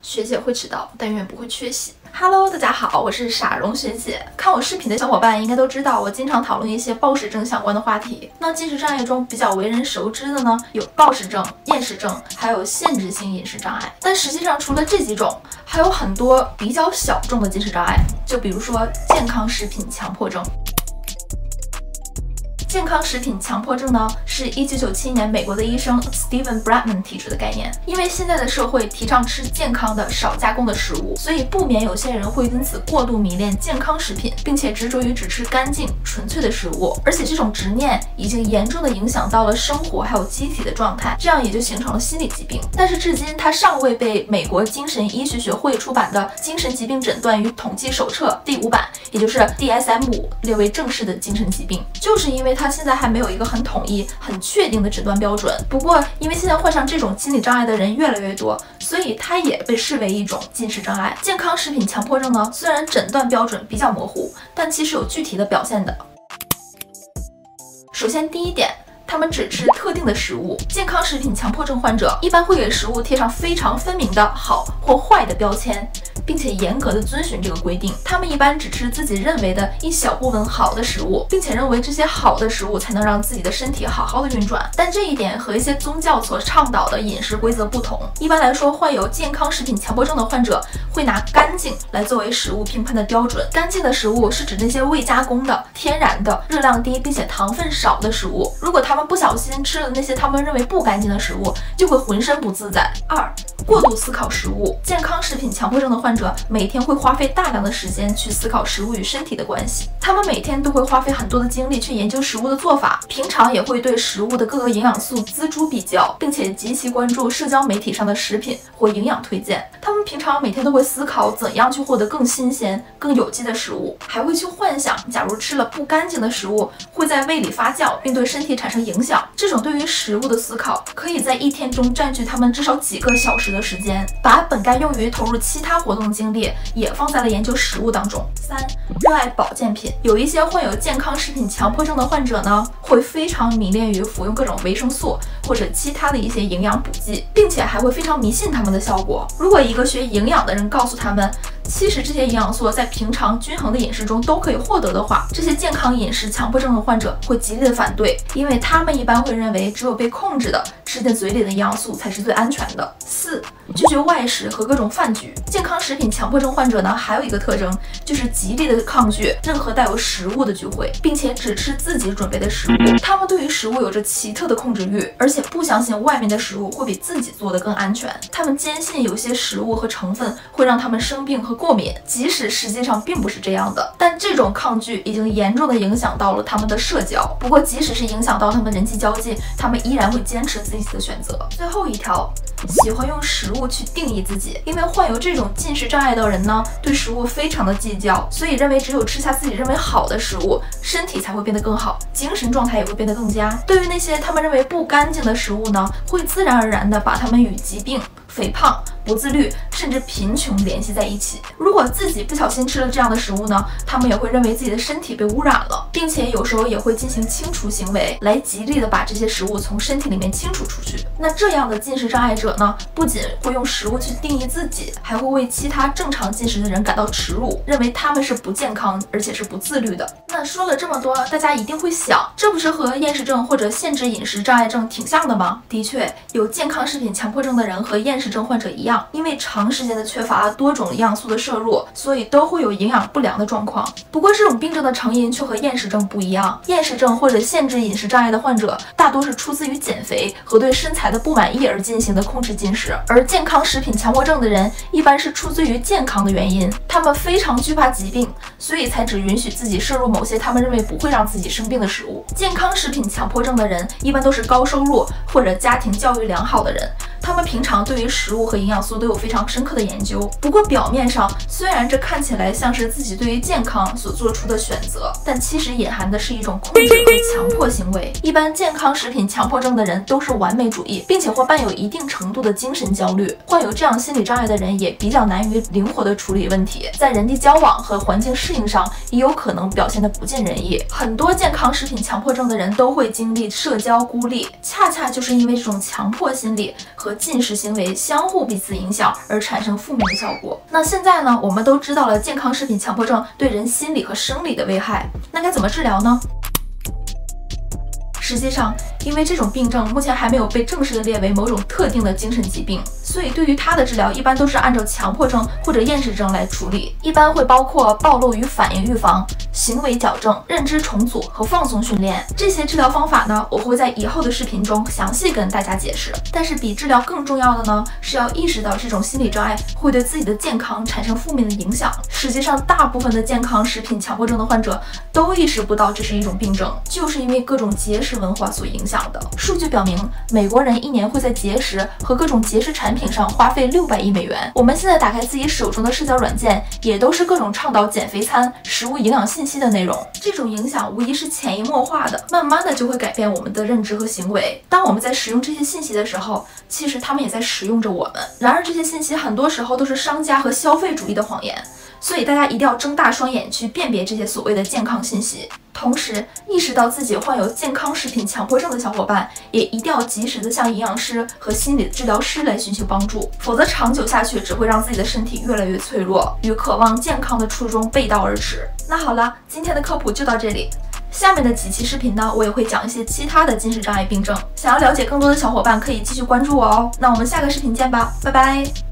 学姐会迟到，但永远不会缺席。Hello， 大家好，我是傻蓉学姐。看我视频的小伙伴应该都知道，我经常讨论一些暴食症相关的话题。那进食障碍中比较为人熟知的呢，有暴食症、厌食症，还有限制性饮食障碍。但实际上，除了这几种，还有很多比较小众的进食障碍，就比如说健康食品强迫症。健康食品强迫症呢，是1997年美国的医生 Steven Bradman 提出的概念。因为现在的社会提倡吃健康的、少加工的食物，所以不免有些人会因此过度迷恋健康食品，并且执着于只吃干净、纯粹的食物。而且这种执念已经严重的影响到了生活还有机体的状态，这样也就形成了心理疾病。但是至今，它尚未被美国精神医学学会出版的《精神疾病诊断与统计手册》第5版，也就是 DSM-5 列为正式的精神疾病，就是因为它现在还没有一个很统一、很确定的诊断标准。不过，因为现在患上这种心理障碍的人越来越多，所以它也被视为一种进食障碍。健康食品强迫症呢，虽然诊断标准比较模糊，但其实有具体的表现的。首先，第一点，他们只吃特定的食物。健康食品强迫症患者一般会给食物贴上非常分明的好或坏的标签，并且严格的遵循这个规定。他们一般只吃自己认为的一小部分好的食物，并且认为这些好的食物才能让自己的身体好好的运转。但这一点和一些宗教所倡导的饮食规则不同。一般来说，患有健康食品强迫症的患者会拿干净来作为食物评判的标准。干净的食物是指那些未加工的、天然的、热量低并且糖分少的食物。如果他们不小心吃了那些他们认为不干净的食物，就会浑身不自在。2. 过度思考食物。健康食品强迫症的患者每天会花费大量的时间去思考食物与身体的关系，他们每天都会花费很多的精力去研究食物的做法，平常也会对食物的各个营养素锱铢必较，并且极其关注社交媒体上的食品或营养推荐。他们平常每天都会思考怎样去获得更新鲜、更有机的食物，还会去幻想假如吃了不干净的食物会在胃里发酵并对身体产生影响。这种对于食物的思考可以在一天中占据他们至少几个小时的时间，把本该用于投入其他活动的精力也放在了研究食物当中。3. 热爱保健品。有一些患有健康食品强迫症的患者呢，会非常迷恋于服用各种维生素或者其他的一些营养补剂，并且还会非常迷信它们的效果。如果一个学营养的人告诉他们，其实这些营养素在平常均衡的饮食中都可以获得的话，这些健康饮食强迫症的患者会极力的反对，因为他们一般会认为只有被控制的吃进嘴里的营养素才是最安全的。4. 拒绝外食和各种饭局。健康食品强迫症患者呢，还有一个特征，就是极力的抗拒任何带有食物的聚会，并且只吃自己准备的食物。他们对于食物有着奇特的控制欲，而且不相信外面的食物会比自己做的更安全。他们坚信有些食物和成分会让他们生病和过敏，即使实际上并不是这样的。但这种抗拒已经严重的影响到了他们的社交。不过即使是影响到他们人际交际，他们依然会坚持自己的选择。最后一条，喜欢用食物去定义自己。因为患有这种进食障碍的人呢，对食物非常的计较，所以认为只有吃下自己认为好的食物，身体才会变得更好，精神状态也会变得更佳。对于那些他们认为不干净的食物呢，会自然而然的把他们与疾病、肥胖、不自律甚至贫穷联系在一起。如果自己不小心吃了这样的食物呢，他们也会认为自己的身体被污染了，并且有时候也会进行清除行为，来极力的把这些食物从身体里面清除出去。那这样的进食障碍者呢，不仅会用食物去定义自己，还会为其他正常进食的人感到耻辱，认为他们是不健康而且是不自律的。那说了这么多，大家一定会想，这不是和厌食症或者限制饮食障碍症挺像的吗？的确，有健康食品强迫症的人和厌食症患者一样，因为长时间的缺乏多种营养素的摄入，所以都会有营养不良的状况。不过这种病症的成因却和厌食症不一样。厌食症或者限制饮食障碍的患者大多是出自于减肥和对身材的不满意而进行的控制进食，而健康食品强迫症的人一般是出自于健康的原因，他们非常惧怕疾病，所以才只允许自己摄入某些他们认为不会让自己生病的食物。健康食品强迫症的人一般都是高收入或者家庭教育良好的人，他们平常对于食物和营养素都有非常深刻的研究。不过表面上，虽然这看起来像是自己对于健康所做出的选择，但其实隐含的是一种控制和强迫行为。一般健康食品强迫症的人都是完美主义，并且或伴有一定程度的精神焦虑。患有这样心理障碍的人也比较难于灵活的处理问题，在人际交往和环境适应上也有可能表现得不尽人意。很多健康食品强迫症的人都会经历社交孤立，恰恰就是因为这种强迫心理和和进食行为相互彼此影响而产生负面的效果。那现在呢，我们都知道了健康食品强迫症对人心理和生理的危害，那该怎么治疗呢？实际上，因为这种病症目前还没有被正式的列为某种特定的精神疾病，所以对于它的治疗一般都是按照强迫症或者厌食症来处理，一般会包括暴露与反应预防、行为矫正、认知重组和放松训练。这些治疗方法呢，我会在以后的视频中详细跟大家解释。但是比治疗更重要的呢，是要意识到这种心理障碍会对自己的健康产生负面的影响。实际上，大部分的健康食品强迫症的患者都意识不到这是一种病症，就是因为各种节食文化所影响的。数据表明，美国人一年会在节食和各种节食产品上花费600亿美元。我们现在打开自己手中的社交软件，也都是各种倡导减肥餐、食物营养信息的内容。这种影响无疑是潜移默化的，慢慢的就会改变我们的认知和行为。当我们在使用这些信息的时候，其实他们也在使用着我们。然而，这些信息很多时候都是商家和消费主义的谎言。所以大家一定要睁大双眼去辨别这些所谓的健康信息，同时意识到自己患有健康食品强迫症的小伙伴，也一定要及时的向营养师和心理治疗师来寻求帮助，否则长久下去只会让自己的身体越来越脆弱，与渴望健康的初衷背道而驰。那好了，今天的科普就到这里。下面的几期视频呢，我也会讲一些其他的进食障碍病症，想要了解更多的小伙伴可以继续关注我哦。那我们下个视频见吧，拜拜。